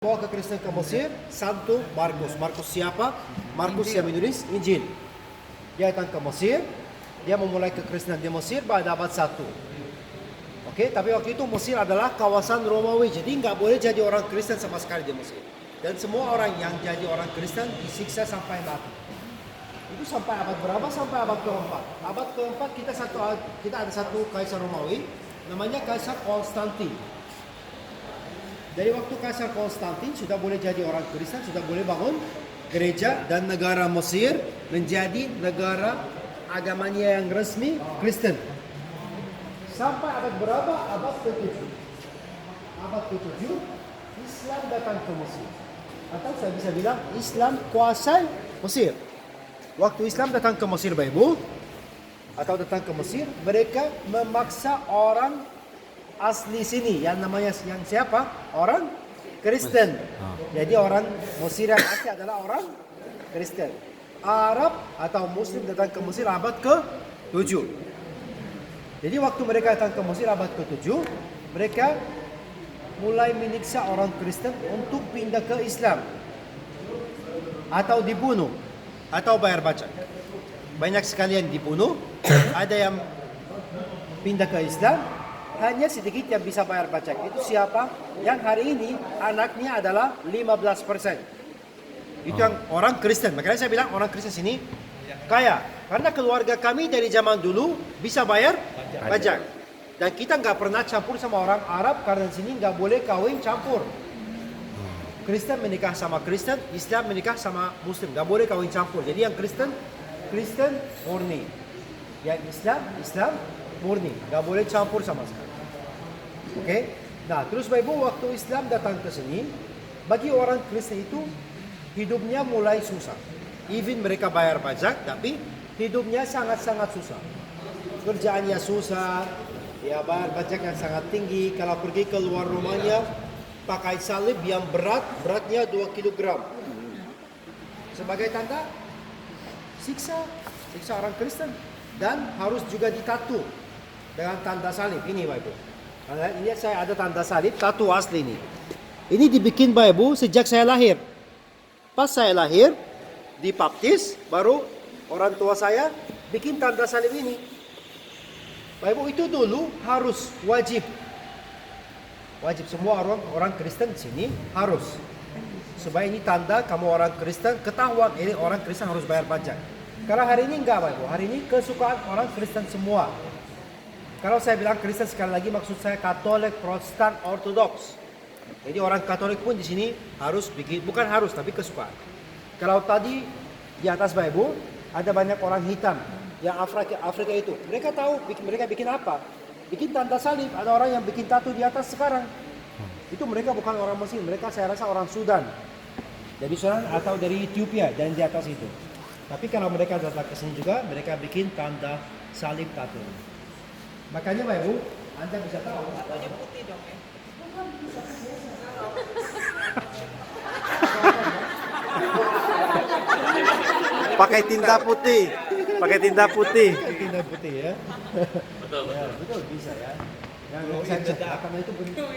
Bawa Kristen ke Mesir, Santo Markus. Markus siapa? Markus yang menulis Injil. Dia datang ke Mesir, dia memulai kekristenan di Mesir pada abad 1. Oke, tapi waktu itu Mesir adalah kawasan Romawi, jadi nggak boleh jadi orang Kristen sama sekali di Mesir. Dan semua orang yang jadi orang Kristen disiksa sampai mati. Itu sampai abad berapa? Sampai abad keempat. Abad keempat kita ada satu kaisar Romawi, namanya Kaisar Konstantin. Dari waktu Kaisar Konstantin sudah boleh jadi orang Kristen, sudah boleh bangun gereja, dan negara Mesir menjadi negara agamanya yang resmi Kristen. Sampai abad berapa? Abad ke-7. Abad ke-7 Islam datang ke Mesir. Atau saya bisa bilang Islam kuasai Mesir. Waktu Islam datang ke Mesir, Bapak Ibu, atau datang ke Mesir, mereka memaksa orang asli sini yang namanya yang siapa? Orang Kristen. Jadi orang Mesir yang asli adalah orang Kristen. Arab atau Muslim datang ke Mesir abad ke-7. Jadi waktu mereka datang ke Mesir abad ke-7, mereka mulai menyiksa orang Kristen untuk pindah ke Islam, atau dibunuh, atau bayar pajak. Banyak sekali yang dibunuh, ada yang pindah ke Islam. Hanya sedikit yang bisa bayar pajak. Itu siapa? Yang hari ini anaknya adalah 15%. Itu yang orang Kristen. Makanya saya bilang orang Kristen sini kaya. Karena keluarga kami dari zaman dulu bisa bayar pajak. Dan kita nggak pernah campur sama orang Arab, karena di sini nggak boleh kawin campur. Kristen menikah sama Kristen, Islam menikah sama Muslim. Nggak boleh kawin campur. Jadi yang Kristen murni. Yang Islam murni. Nggak boleh campur sama sekali. Oke, nah terus Bapak Ibu, waktu Islam datang ke sini, bagi orang Kristen itu hidupnya mulai susah. Even mereka bayar pajak, tapi hidupnya sangat-sangat susah. Kerjaannya susah, ya bayar pajak yang sangat tinggi. Kalau pergi ke luar rumahnya, pakai salib yang beratnya 2 kg. Sebagai tanda siksa orang Kristen. Dan harus juga ditatu dengan tanda salib. Ini Bapak Ibu. Ini saya ada tanda salib, tatu asli ini. Ini dibikin Bapak Ibu sejak saya lahir. Pas saya lahir, dibaptis, baru orang tua saya bikin tanda salib ini. Bapak Ibu, itu dulu harus wajib semua orang Kristen di sini harus. Supaya ini tanda kamu orang Kristen, ketahuan ini orang Kristen harus bayar pajak. Karena hari ini enggak Bapak Ibu, hari ini kesukaan orang Kristen semua. Kalau saya bilang Kristen, sekali lagi maksud saya Katolik, Protestan, Ortodoks. Jadi orang Katolik pun di sini harus bikin, bukan harus tapi kesukaan. Kalau tadi di atas Bapak Ibu ada banyak orang hitam yang Afrika itu. Mereka tahu mereka bikin apa? Bikin tanda salib. Ada orang yang bikin tatu di atas sekarang. Itu mereka bukan orang Mesir, mereka saya rasa orang Sudan. Dari Sudan atau dari Ethiopia dan di atas itu. Tapi kalau mereka datang ke sini juga, mereka bikin tanda salib tatu. Makanya Bapak Ibu, Anda bisa tahu. Tatonya putih dong ya? Pakai tinta putih. Tinta putih Ya. Betul. Ya, betul bisa ya. Yang saja karena itu bentuk.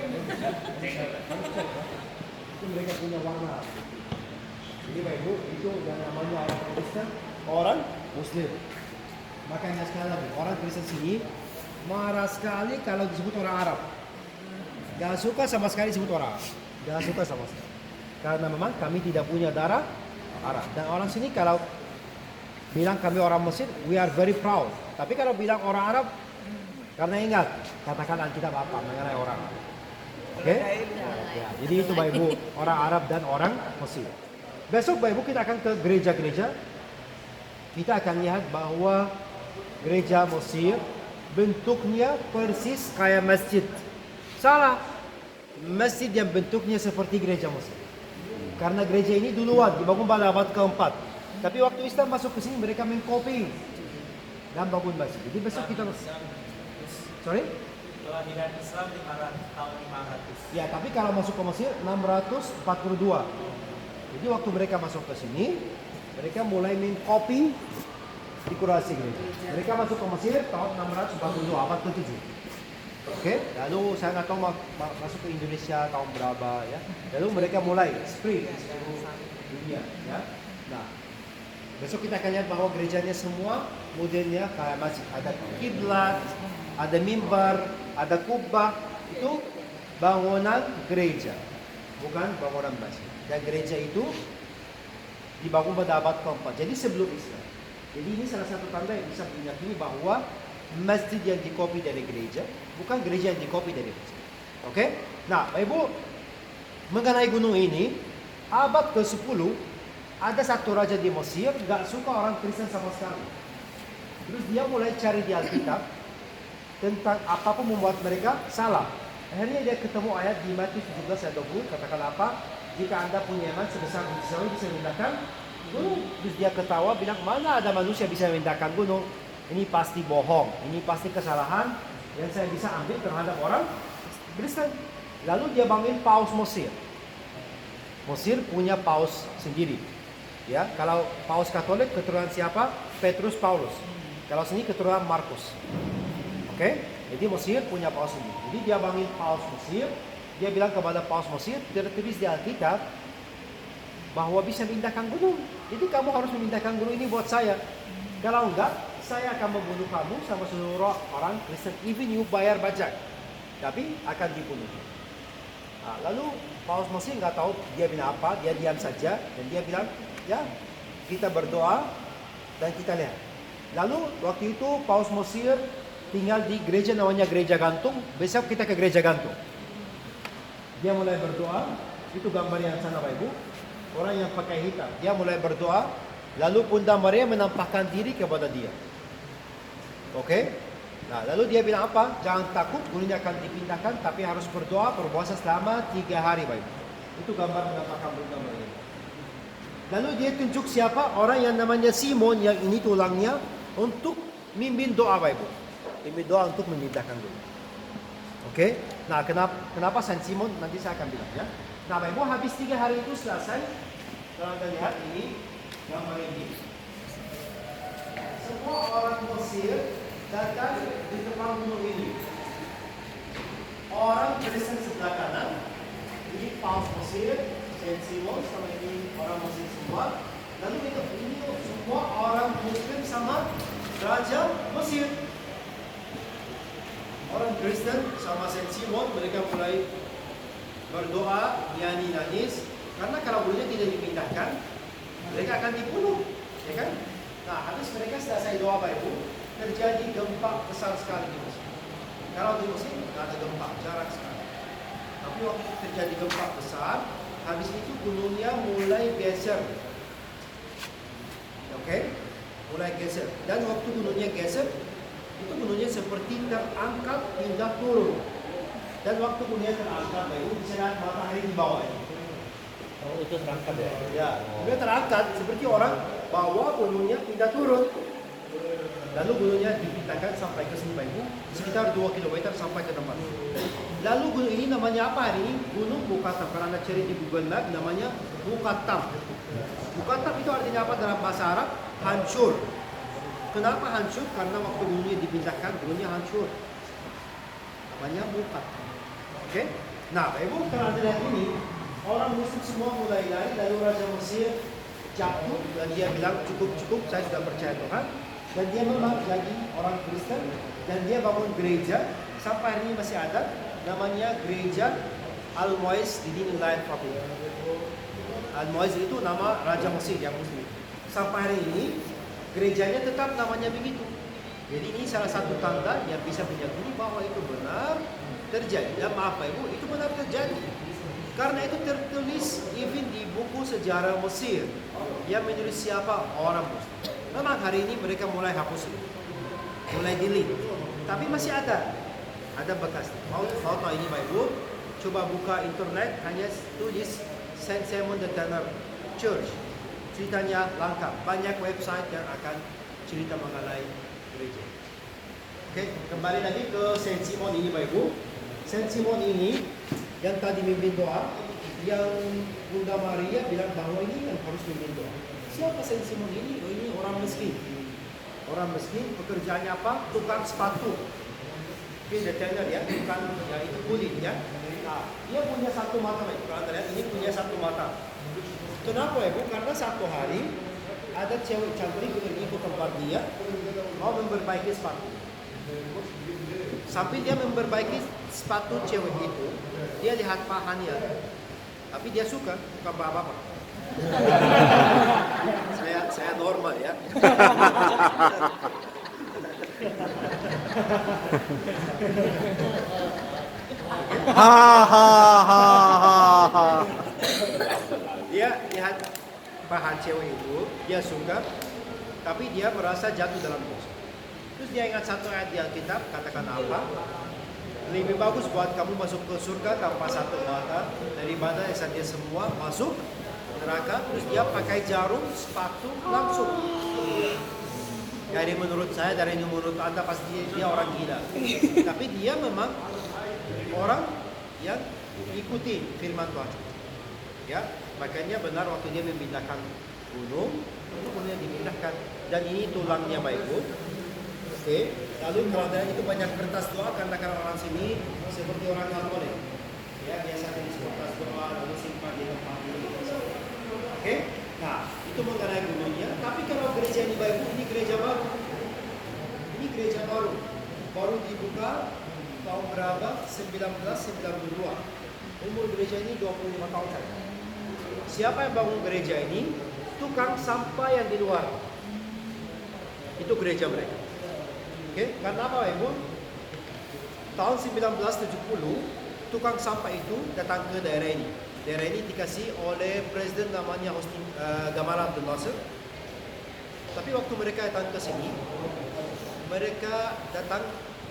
Itu mereka punya warna. Jadi Bapak Ibu, itu yang namanya orang Kristen, orang Muslim. Makanya sekali lagi, orang Kristen sini marah sekali kalau disebut orang Arab. Gak suka sama sekali disebut orang Arab. Gak suka sama sekali. Karena memang kami tidak punya darah Arab. Dan orang sini kalau bilang kami orang Mesir, we are very proud. Tapi kalau bilang orang Arab, karena ingat, katakan Alkitab apa mengenai orang Arab. Oke? Ya, jadi itu Bapak Ibu, orang Arab dan orang Mesir. Besok Bapak Ibu kita akan ke gereja-gereja. Kita akan lihat bahwa gereja Mesir bentuknya persis kayak masjid. Salah. Masjid yang bentuknya seperti gereja Mesir. Karena gereja ini duluan dibangun pada abad keempat. Tapi waktu Islam masuk ke sini mereka mengcopy dan bangun masjid. Jadi besok kita sorry? Kelahiran Islam 500 tahun 500. Ya, tapi kalau masuk ke Mesir 642. Jadi waktu mereka masuk ke sini, mereka mulai mengcopy dekorasi gereja. Mereka masuk ke Mesir tahun 642, abad ke-7. Oke, lalu saya nggak tahu masuk ke Indonesia tahun berapa ya. Lalu mereka mulai spread di seluruh dunia ya. Nah, besok kita akan lihat bahwa gerejanya semua modelnya kayak masjid. Ada kiblat, ada mimbar, ada kubah. Itu bangunan gereja, bukan bangunan masjid. Dan gereja itu dibangun pada abad keempat. Jadi sebelum Islam. Jadi ini salah satu tanda yang bisa meyakini bahwa masjid yang dikopi dari gereja, bukan gereja yang dikopi dari masjid. Oke? Nah, Bapak Ibu, mengenai gunung ini, abad ke-10, ada satu raja di Mesir, gak suka orang Kristen sama sekali. Terus dia mulai cari di Alkitab, tentang apapun membuat mereka salah. Akhirnya dia ketemu ayat di Matius 17 ayat 20, katakan apa? Jika Anda punya iman sebesar Israel bisa memindahkan gunung. Terus dia ketawa, bilang, mana ada manusia bisa memindahkan gunung? Ini pasti bohong, ini pasti kesalahan yang saya bisa ambil terhadap orang Kristen. Lalu dia bangun paus Mesir. Mesir punya paus sendiri. Ya, kalau paus Katolik keturunan siapa? Petrus Paulus. Kalau sini keturunan Markus. Oke? Jadi Mesir punya paus sendiri. Jadi dia bangun paus Mesir. Dia bilang kepada paus Mesir, tertulis di Alkitab bahwa bisa memindahkan gunung. Jadi kamu harus memindahkan gunung ini buat saya. Kalau enggak, saya akan membunuh kamu sama seluruh orang Kristen. Even you bayar pajak, tapi akan dibunuh. Nah, lalu paus Mesir nggak tahu dia bilang apa, dia diam saja dan dia bilang, ya kita berdoa dan kita lihat. Lalu waktu itu paus Mesir tinggal di gereja namanya gereja gantung. Besok kita ke gereja gantung. Dia mulai berdoa. Itu gambar yang sana Bapak Ibu. Orang yang pakai hitam. Dia mulai berdoa. Lalu Bunda Maria menampakkan diri kepada dia. Oke? Nah, lalu dia bilang apa? Jangan takut, gunungnya akan dipindahkan, tapi harus berdoa, berpuasa selama 3 hari, Bapak Ibu. Itu gambar menampakkan Bunda Maria. Lalu dia tunjuk siapa? Orang yang namanya Simon, yang ini tulangnya, untuk mimpin doa, Bapak Ibu. Mimpin doa untuk memindahkan gunung. Oke? Nah, kenapa Saint Simon? Nanti saya akan bilang ya. Nah, Bapak Ibu, habis 3 hari itu selesai. Kalau Anda lihat ini, gambar ini. Semua orang Mesir datang di depan gunung ini. Orang Kristen sebelah kanan, ini paus Mesir, Saint Simon, sama ini orang Mesir semua. Lalu ini semua orang Muslim sama Raja Mesir. Orang Kristen sama Saint Simon, mereka mulai berdoa, nyanyi, nangis. Karena kalau gunungnya tidak dipindahkan, mereka akan dibunuh, ya kan? Nah, habis mereka selesai doa Bapak Ibu, terjadi gempa besar sekali di Mesir. Kalau di Mesir tidak ada gempa, jarang sekali. Tapi waktu terjadi gempa besar, habis itu gunungnya mulai geser. Oke? Mulai geser. Dan waktu gunungnya geser, itu gunungnya seperti terangkat pindah turun. Dan waktu gunungnya terangkat, Bapak Ibu bisa lihat matahari di bawah ini. Oh, itu terangkat ya? Ya, dia terangkat seperti orang bawa gunungnya pindah turun. Lalu gunungnya dipindahkan sampai ke sini Bapak Ibu, sekitar 2 km sampai ke tempat. Lalu gunung ini namanya apa hari ini? Gunung Bukatam. Kalau Anda cari di Google Map namanya Bukatam. Bukatam itu artinya apa dalam bahasa Arab? Hancur. Kenapa hancur? Karena waktu gunungnya dipindahkan, gunungnya hancur. Namanya Bukatam. Oke? Nah, Bapak Ibu, kalau Anda lihat ini, orang Muslim semua mulai lari, lalu Raja Mesir jatuh dan dia bilang cukup, saya sudah percaya Tuhan. Dan dia memang jadi orang Kristen dan dia bangun gereja sampai hari ini masih ada, namanya gereja Al-Mu'izz di Dinin Lain Fakir. Al-Mu'izz itu nama Raja Mesir yang Muslim. Sampai hari ini gerejanya tetap namanya begitu. Jadi ini salah satu tanda yang bisa meyakini bahwa itu benar terjadi. Dan maaf Pak Ibu, itu benar terjadi. Karena itu tertulis even di buku sejarah Mesir yang menulis siapa orang Muslim. Memang hari ini mereka mulai hapus itu, mulai delete. Tapi masih ada bekas. Mau tahu ini Bapak Ibu? Coba buka internet, hanya tulis Saint Simon the Tanner Church. Ceritanya lengkap. Banyak website yang akan cerita mengenai gereja. Oke, kembali lagi ke Saint Simon ini Bapak Ibu. Saint Simon ini yang tadi memimpin doa, yang Bunda Maria bilang bahwa ini yang harus memimpin doa. Siapa Saint Simon ini? Oh, ini orang miskin. Orang miskin, pekerjaannya apa? Tukang sepatu. Oke, Mungkin detailnya ya, bukan ya itu kulit ya. Nah, dia punya satu mata, Ibu. Kalau Anda lihat ini punya satu mata. Kenapa Ibu? Karena satu hari ada cewek cantik pergi ke tempat dia mau memperbaiki sepatu. Sampai dia memperbaiki sepatu cewek itu, dia lihat pahannya. Tapi dia suka, bukan apa-apa. saya normal ya. Hahaha. Dia lihat pahan cewek itu, dia suka, tapi dia merasa jatuh dalam dosa. Terus dia ingat satu ayat di Alkitab, katakan apa? Lebih bagus buat kamu masuk ke surga tanpa satu mata daripada dia semua masuk neraka. Terus dia pakai jarum sepatu langsung. Dari menurut saya, dari menurut Anda pasti dia orang gila. Tapi dia memang orang yang ikuti firman Tuhan. Ya, makanya benar waktu dia memindahkan gunung, itu kemudian dipindahkan. Dan ini tulangnya Bapak Ibu. Oke, lalu kalau dari itu banyak kertas doa karena orang sini seperti orang Katolik. Ya, biasanya di kertas doa lalu simpan di tempat ini. Oke, nah itu mengenai gunungnya. Tapi kalau gereja ini Bapak Ibu, ini gereja baru. Ini gereja baru. Baru dibuka tahun berapa? 1992. Umur gereja ini 25 tahun saja. Siapa yang bangun gereja ini? Tukang sampah yang di luar. Itu gereja mereka. Oke, karena apa Ibu? Tahun 1970, tukang sampah itu datang ke daerah ini. Daerah ini dikasih oleh presiden namanya Gamal Abdel Nasser. Tapi waktu mereka datang ke sini, mereka datang,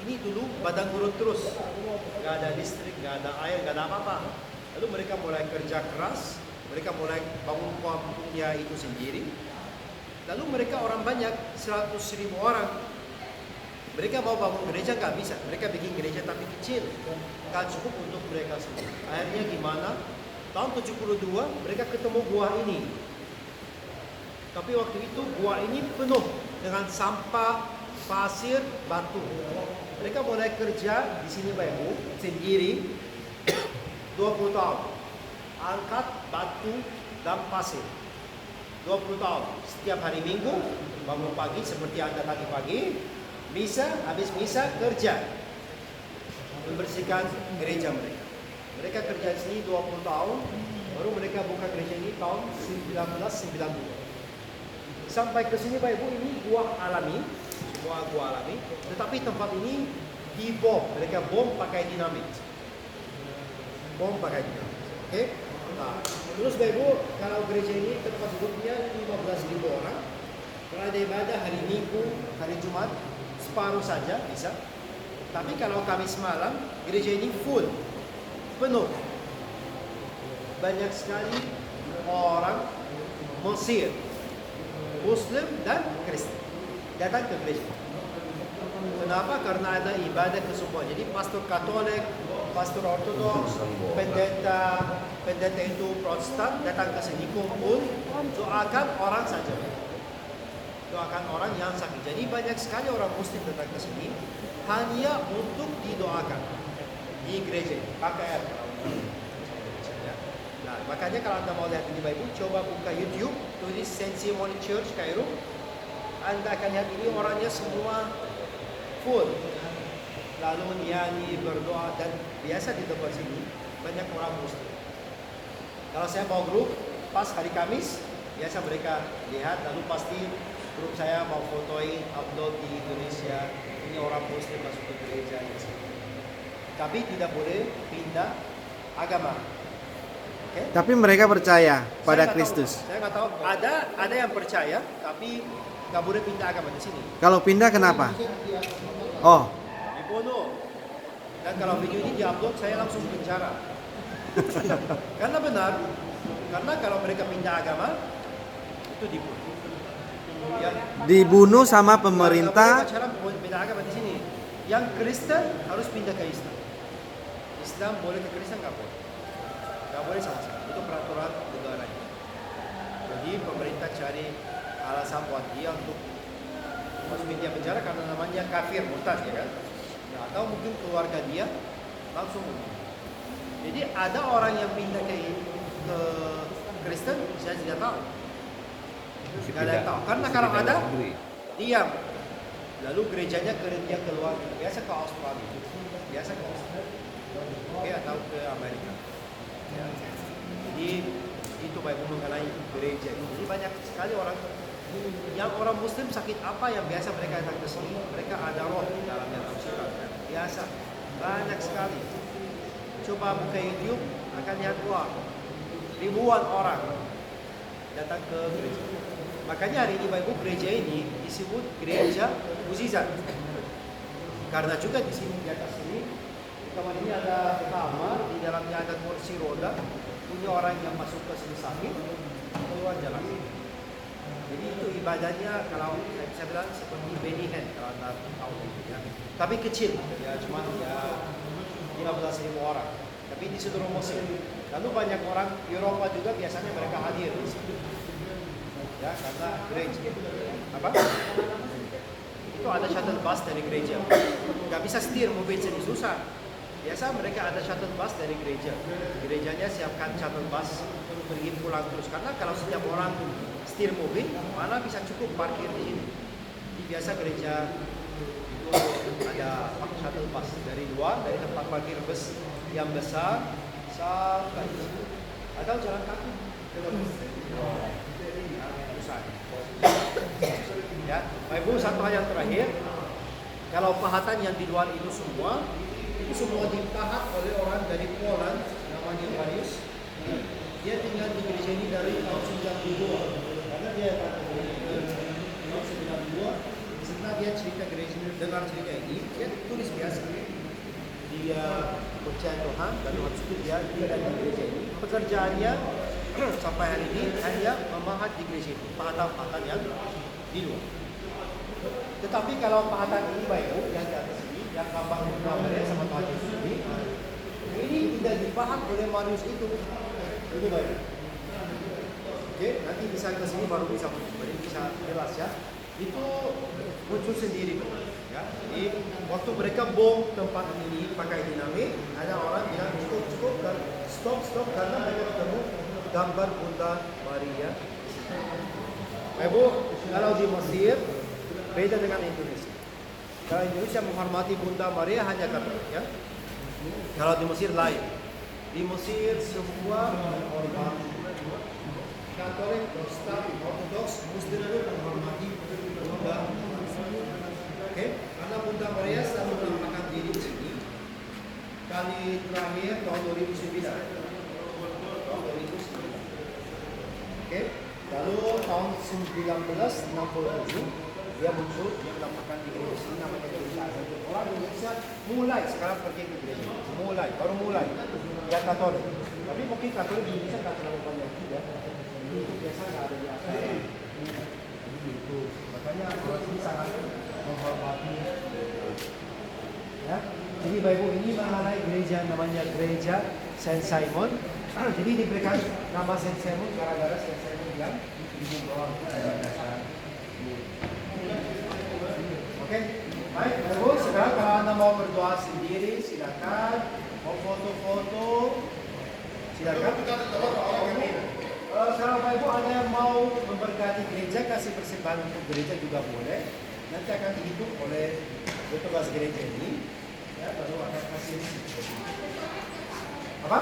ini dulu padang gurun terus. Gak ada listrik, gak ada air, gak ada apa-apa. Lalu mereka mulai kerja keras, mereka mulai bangun kampungnya itu sendiri. Lalu mereka orang banyak, 100.000 orang. Mereka mau bangun gereja nggak bisa. Mereka bikin gereja tapi kecil, nggak cukup untuk mereka semua. Akhirnya gimana? Tahun 72 mereka ketemu gua ini. Tapi waktu itu gua ini penuh dengan sampah, pasir, batu. Mereka mulai kerja di sini Bapak Ibu sendiri 20 tahun. Angkat batu dan pasir. 20 tahun. Setiap hari Minggu bangun pagi seperti Anda tadi pagi. Misa, habis misa kerja membersihkan gereja mereka. Mereka kerja di sini 20 tahun, baru mereka buka gereja ini tahun 1992. Sampai ke sini Bapak Ibu, ini gua alami, semua gua alami. Tetapi tempat ini dibom, mereka bom pakai dinamit. Bom pakai dinamit. Oke? Nah, terus Bapak Ibu, kalau gereja ini tempat duduknya 15.000 orang. Kalau ada ibadah hari Minggu, hari Jumat, separuh saja bisa. Tapi kalau Kamis malam, gereja ini full, penuh. Banyak sekali orang Mesir, Muslim dan Kristen datang ke gereja. Kenapa? Karena ada ibadah ke semua. Jadi pastor Katolik, pastor Ortodoks, pendeta itu Protestan datang ke sini kumpul, doakan orang saja. Doakan orang yang sakit. Jadi banyak sekali orang Muslim datang ke sini hanya untuk didoakan di gereja, pakai air. Nah, makanya kalau Anda mau lihat ini Bapak Ibu, coba buka YouTube, tulis Sensimony Church Kairo. Anda akan lihat ini orangnya semua full. Lalu nyanyi, berdoa, dan biasa di tempat sini banyak orang Muslim. Kalau saya bawa grup, pas hari Kamis, biasa mereka lihat, lalu pasti grup saya mau fotoin, upload di Indonesia. Ini orang Muslim masuk ke gereja. Tapi tidak boleh pindah agama. Okay? Tapi mereka percaya pada Saya Kristus. Saya nggak tahu. Ada yang percaya, tapi nggak boleh pindah agama di sini. Kalau pindah kenapa? Oh, Dibunuh. Dan kalau video ini diupload, saya langsung penjara. Karena benar. Karena kalau mereka pindah agama, itu dibunuh. Ya. dibunuh sama pemerintah. Cara pindah agama di sini. Yang Kristen harus pindah ke Islam. Islam boleh ke Kristen nggak boleh. Nggak boleh sama sekali. Itu peraturan negara. Jadi pemerintah cari alasan buat dia untuk masuk dia penjara karena namanya kafir, murtad ya kan. Ya, atau mungkin keluarga dia langsung. Jadi ada orang yang pindah ke Kristen, saya tidak tahu. Tidak ada yang tahu. Karena kalau ada, diam. Lalu gerejanya dia keluar, biasa ke Australia, biasa ke Australia, oke, atau ke Amerika. Ya. Jadi itu baik mengenai gereja. Jadi banyak sekali orang Muslim sakit apa yang biasa mereka datang ke sini, mereka ada roh di dalamnya tafsiran. Biasa, banyak sekali. Coba buka YouTube, akan lihat wah, ribuan orang datang ke gereja. Makanya hari ini Bapak Ibu gereja ini disebut gereja mukjizat. Karena juga di sini di atas sini, kamar ini ada kamar, di dalamnya ada kursi roda, punya orang yang masuk ke sini sakit, keluar jalan. Jadi itu ibadahnya kalau saya bilang seperti Benny Hinn kalau anda tahu ya. Tapi kecil, ya cuma ya 15.000 orang. Tapi di seluruh Mesir. Lalu banyak orang Eropa juga biasanya mereka hadir di situ. Ya, karena gereja. Apa? Itu ada shuttle bus dari gereja. Gak bisa setir mobil sini susah. Biasa mereka ada shuttle bus dari gereja. Gerejanya siapkan shuttle bus pergi pulang terus. Karena kalau setiap orang setir mobil, mana bisa cukup parkir di sini. Jadi biasa gereja itu ada shuttle bus dari luar, dari tempat parkir bus yang besar sampai di sini. Atau jalan kaki. Ya, Bapak Ibu, satu hal yang terakhir, kalau pahatan yang di luar itu semua dipahat oleh orang dari Poland namanya Marius. Dia tinggal di gereja ini dari tahun 92, karena dia tahun 92. Setelah dia cerita gereja, dengar cerita ini, dia tulis biasa. Dia percaya Tuhan dan Tuhan suku dia tinggal di gereja ini. Pekerjaannya sampai hari ini hanya memahat di gereja ini, pahatan-pahatan yang di luar. Tetapi kalau pahatan ini Bapak Ibu yang di atas ini, yang gambarnya sama Tuhan Yesus ini tidak dipahat oleh Marius itu. Ini Bapak Ibu. Oke, nanti bisa ke sini baru bisa jelas ya. Itu muncul sendiri, ya. Jadi waktu mereka bom tempat ini pakai dinamit, ada orang bilang cukup dan stop karena mereka ketemu gambar Bunda Maria. Bapak Ibu, kalau di Mesir beda dengan Indonesia. Kalau Indonesia menghormati Bunda Maria hanya Katolik, ya. Kalau di Mesir lain. Di Mesir semua menghormati Katolik, Protestan, Ortodoks, Muslim pun menghormati Bunda. Oke, karena Bunda Maria selalu menampakkan diri di sini. Kali terakhir tahun 2009. Oke, lalu tahun 1967 dia muncul, dia menampakkan diri di sini namanya gereja. Orang Indonesia mulai sekarang pergi ke gereja, baru mulai yang Katolik. Tapi mungkin Katolik di Indonesia nggak terlalu banyak juga. Itu biasa nggak ada di atas. Itu makanya orang sini sangat menghormati. Ya, jadi Bapak Ibu ini mengenai gereja namanya gereja Saint Simon. Jadi diberikan nama Saint Simon gara-gara Saint Simon yang bikin orang. Oke, baik Bapak Ibu, sekarang kalau Anda mau berdoa sendiri silakan, mau foto-foto silakan. Kalau Bapak Ibu ada yang mau memberkati gereja, kasih persembahan untuk gereja juga boleh. Nanti akan dihitung oleh petugas gereja ini. Ya, baru akan kasih. Apa?